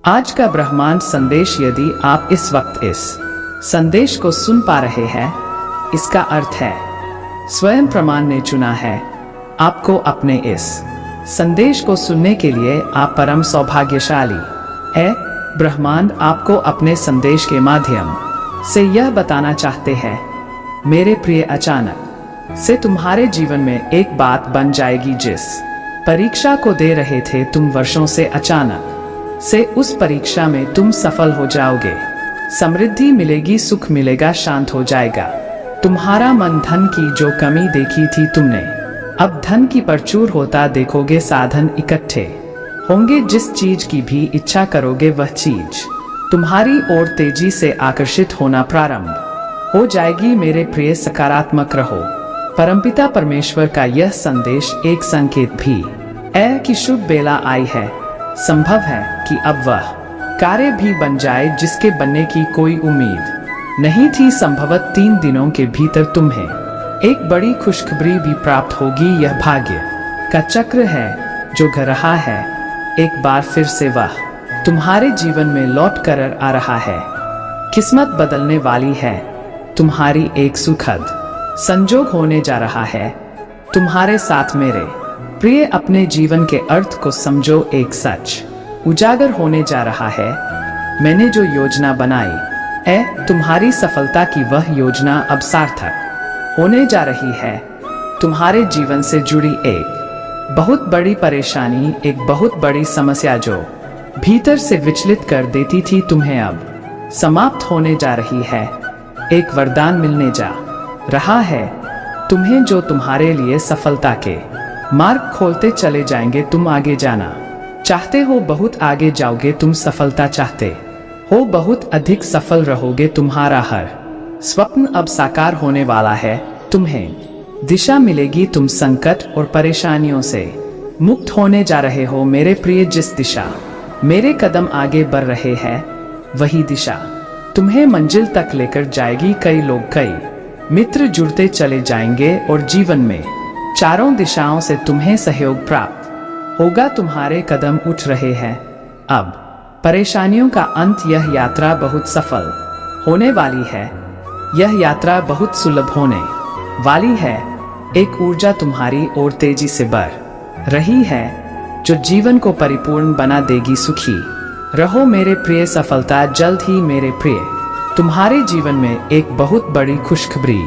आज का ब्रह्मांड संदेश, यदि आप इस वक्त इस संदेश को सुन पा रहे हैं, इसका अर्थ है स्वयं प्रमाण ने चुना है आपको अपने इस संदेश को सुनने के लिए। आप परम सौभाग्यशाली है। ब्रह्मांड आपको अपने संदेश के माध्यम से यह बताना चाहते हैं, मेरे प्रिय, अचानक से तुम्हारे जीवन में एक बात बन जाएगी। जिस परीक्षा को दे रहे थे तुम वर्षों से, अचानक से उस परीक्षा में तुम सफल हो जाओगे। समृद्धि मिलेगी, सुख मिलेगा, शांत हो जाएगा तुम्हारा मन। धन की जो कमी देखी थी तुमने, अब धन की प्रचुर होता देखोगे। साधन इकट्ठे होंगे, जिस चीज की भी इच्छा करोगे वह चीज तुम्हारी ओर तेजी से आकर्षित होना प्रारंभ हो जाएगी। मेरे प्रिय, सकारात्मक रहो। परमपिता परमेश्वर का यह संदेश एक संकेत भी है कि शुभ बेला आई है। संभव है कि अब वह कार्य भी बन जाए जिसके बनने की कोई उम्मीद नहीं थी। संभवतः 3 दिनों के भीतर तुम्हें एक बड़ी खुशखबरी भी प्राप्त होगी। यह भाग्य का चक्र है जो घ रहा है। एक बार फिर से वह तुम्हारे जीवन में लौट कर आ रहा है। किस्मत बदलने वाली है। तुम्हारी एक सुखद संजोग होने जा रहा है तुम्हारे साथ। मेरे प्रिय, अपने जीवन के अर्थ को समझो। एक सच उजागर होने जा रहा है। मैंने जो योजना बनाई है तुम्हारी सफलता की, वह योजना अब सार्थक होने जा रही है। तुम्हारे जीवन से जुड़ी एक बहुत बड़ी परेशानी, एक बहुत बड़ी समस्या जो भीतर से विचलित कर देती थी तुम्हें, अब समाप्त होने जा रही है। एक वरदान मिलने जा रहा है तुम्हें जो तुम्हारे लिए सफलता के मार्ग खोलते चले जाएंगे। तुम आगे जाना चाहते हो, बहुत आगे जाओगे। तुम सफलता चाहते हो, बहुत अधिक सफल रहोगे। तुम्हारा हर स्वप्न अब साकार होने वाला है। तुम्हें दिशा मिलेगी। तुम संकट और परेशानियों से मुक्त होने जा रहे हो। मेरे प्रिय, जिस दिशा मेरे कदम आगे बढ़ रहे हैं वही दिशा तुम्हें मंजिल तक लेकर जाएगी। कई लोग, कई मित्र जुड़ते चले जाएंगे और जीवन में चारों दिशाओं से तुम्हें सहयोग प्राप्त होगा। तुम्हारे कदम उठ रहे हैं अब परेशानियों का अंत। यह यात्रा बहुत सफल होने वाली है। यह यात्रा बहुत सुलभ होने वाली है। एक ऊर्जा तुम्हारी ओर तेजी से बढ़ रही है जो जीवन को परिपूर्ण बना देगी। सुखी रहो मेरे प्रिय, सफलता जल्द ही। मेरे प्रिय, तुम्हारे जीवन में एक बहुत बड़ी खुशखबरी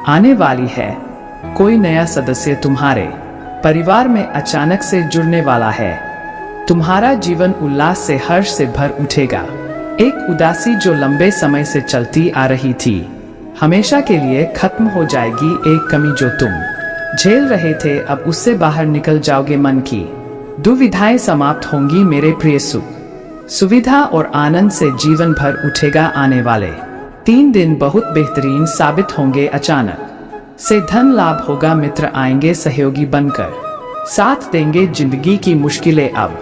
आने वाली है। कोई नया सदस्य तुम्हारे परिवार में अचानक से जुड़ने वाला है। तुम्हारा जीवन उल्लास से, हर्ष से भर उठेगा। एक उदासी जो लंबे समय से चलती आ रही थी हमेशा के लिए खत्म हो जाएगी। एक कमी जो तुम झेल रहे थे, अब उससे बाहर निकल जाओगे। मन की दुविधाएं समाप्त होंगी। मेरे प्रिय, सुख, सुविधा और आनंद से जीवन भर उठेगा। आने वाले 3 दिन बहुत बेहतरीन साबित होंगे। अचानक से धन लाभ होगा। मित्र आएंगे सहयोगी बनकर, साथ देंगे। जिंदगी की मुश्किलें अब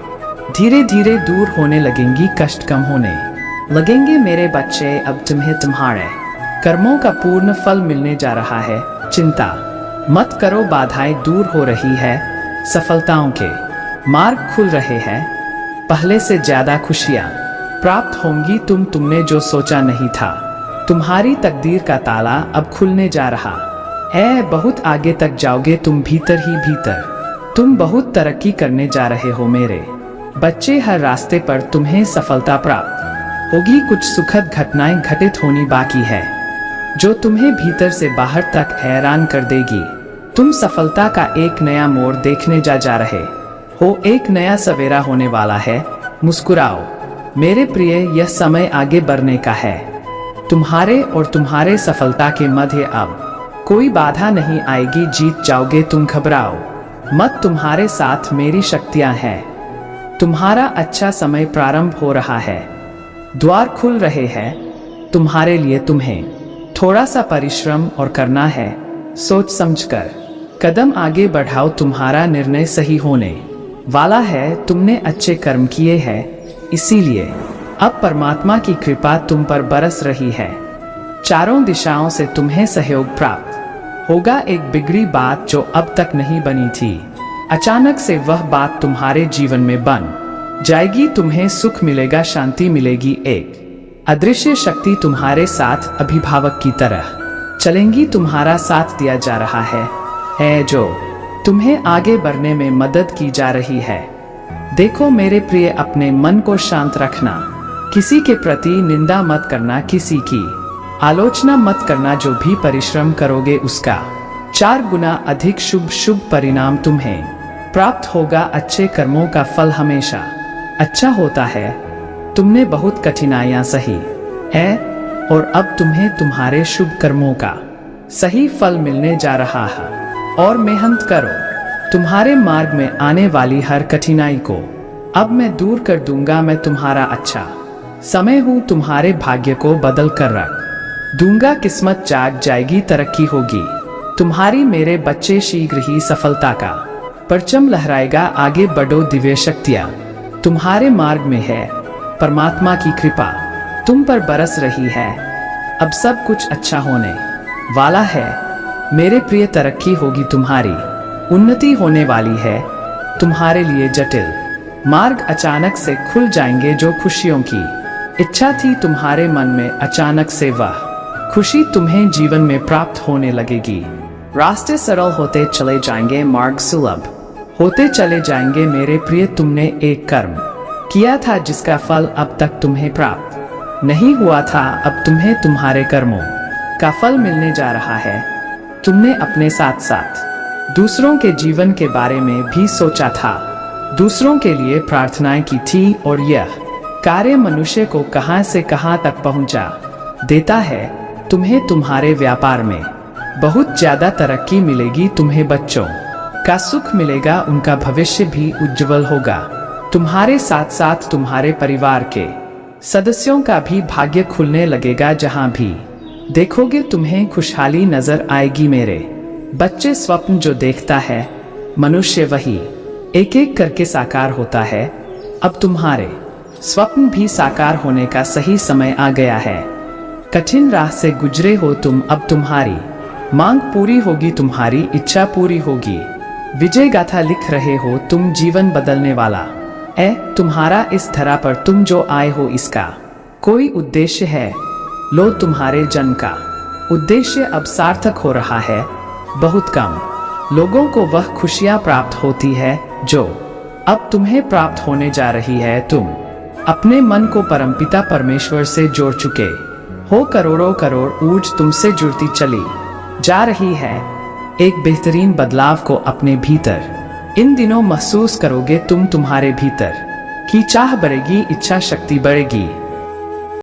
धीरे धीरे दूर होने लगेंगी, कष्ट कम होने लगेंगे। मेरे बच्चे, अब तुम्हें तुम्हारे कर्मों का पूर्ण फल मिलने जा रहा है। चिंता मत करो, बाधाएं दूर हो रही है। सफलताओं के मार्ग खुल रहे हैं। पहले से ज्यादा खुशियां प्राप्त होंगी। तुमने जो सोचा नहीं था, तुम्हारी तकदीर का ताला अब खुलने जा रहा है। बहुत आगे तक जाओगे तुम, भीतर ही भीतर तुम बहुत तरक्की करने जा रहे हो। मेरे बच्चे, हर रास्ते पर तुम्हें सफलता प्राप्त होगी। कुछ सुखद घटनाएं घटित होनी बाकी है जो तुम्हें भीतर से बाहर तक हैरान कर देगी। तुम सफलता का एक नया मोड़ देखने जा रहे हो। एक नया सवेरा होने वाला है। मुस्कुराओ मेरे प्रिय, यह समय आगे बढ़ने का है। तुम्हारे और तुम्हारे सफलता के मध्य अब कोई बाधा नहीं आएगी। जीत जाओगे तुम, घबराओ मत। तुम्हारे साथ मेरी शक्तियां हैं। तुम्हारा अच्छा समय प्रारंभ हो रहा है। द्वार खुल रहे हैं तुम्हारे लिए। तुम्हें थोड़ा सा परिश्रम और करना है। सोच समझकर कदम आगे बढ़ाओ। तुम्हारा निर्णय सही होने वाला है। तुमने अच्छे कर्म किए हैं, इसीलिए अब परमात्मा की कृपा तुम पर बरस रही है। चारों दिशाओं से तुम्हें सहयोग प्राप्त होगा। एक बिगड़ी बात जो अब तक नहीं बनी थी, अचानक से वह बात तुम्हारे जीवन में बन जाएगी, तुम्हें सुख मिलेगा, शांति मिलेगी। एक अदृश्य शक्ति तुम्हारे साथ अभिभावक की तरह चलेंगी, तुम्हारा साथ दिया जा रहा है जो तुम्हें आगे बढ़ने में मदद की जा रही है। देखो मेरे प्रिय, अपने मन को शांत रखना, किसी के प्रति निंदा मत करना, किसी की आलोचना मत करना। जो भी परिश्रम करोगे उसका 4 गुना अधिक शुभ परिणाम तुम्हें प्राप्त होगा। अच्छे कर्मों का फल हमेशा अच्छा होता है। तुमने बहुत कठिनाइयां सही है और अब तुम्हें तुम्हारे शुभ कर्मों का सही फल मिलने जा रहा है। और मेहनत करो, तुम्हारे मार्ग में आने वाली हर कठिनाई को अब मैं दूर कर दूंगा। मैं तुम्हारा अच्छा समय हूँ, तुम्हारे भाग्य को बदल कर रख दूंगा। किस्मत जाग जाएगी, तरक्की होगी तुम्हारी मेरे बच्चे। शीघ्र ही सफलता का परचम लहराएगा। आगे बढ़ो, दिव्य शक्तियां तुम्हारे मार्ग में है। परमात्मा की कृपा तुम पर बरस रही है। अब सब कुछ अच्छा होने वाला है मेरे प्रिय। तरक्की होगी तुम्हारी, उन्नति होने वाली है। तुम्हारे लिए जटिल मार्ग अचानक से खुल जाएंगे। जो खुशियों की इच्छा थी तुम्हारे मन में, अचानक से वह खुशी तुम्हें जीवन में प्राप्त होने लगेगी। रास्ते सरल होते चले जाएंगे, मार्ग सुलभ होते चले जाएंगे मेरे प्रिय। तुमने एक कर्म किया था जिसका फल अब तक तुम्हें प्राप्त नहीं हुआ था, अब तुम्हें तुम्हारे कर्मों का फल मिलने जा रहा है। तुमने अपने साथ साथ दूसरों के जीवन के बारे में भी सोचा था, दूसरों के लिए प्रार्थनाएं की थी और यह कार्य मनुष्य को कहां से कहां तक पहुंचा देता है। तुम्हें तुम्हारे व्यापार में बहुत ज्यादा तरक्की मिलेगी। तुम्हें बच्चों का सुख मिलेगा, उनका भविष्य भी उज्जवल होगा। तुम्हारे साथ साथ तुम्हारे परिवार के सदस्यों का भी भाग्य खुलने लगेगा। जहां भी देखोगे तुम्हें खुशहाली नजर आएगी मेरे बच्चे। स्वप्न जो देखता है मनुष्य वही एक एक करके साकार होता है। अब तुम्हारे स्वप्न भी साकार होने का सही समय आ गया है। कठिन राह से गुजरे हो तुम, अब तुम्हारी मांग पूरी होगी, तुम्हारी इच्छा पूरी होगी। विजय गाथा लिख रहे हो तुम, जीवन बदलने वाला तुम्हारा इस धरा पर तुम जो आए हो इसका कोई उद्देश्य है। लो तुम्हारे जन्म का उद्देश्य अब सार्थक हो रहा है। बहुत कम लोगों को वह खुशियां प्राप्त होती है जो अब तुम्हें प्राप्त होने जा रही है। तुम अपने मन को परमपिता परमेश्वर से जोड़ चुके हो। करोड़ों करोड़ ऊर्जा तुमसे जुड़ती चली जा रही है। एक बेहतरीन बदलाव को अपने भीतर इन दिनों महसूस करोगे तुम। तुम्हारे भीतर की चाह बढ़ेगी, इच्छा शक्ति बढ़ेगी।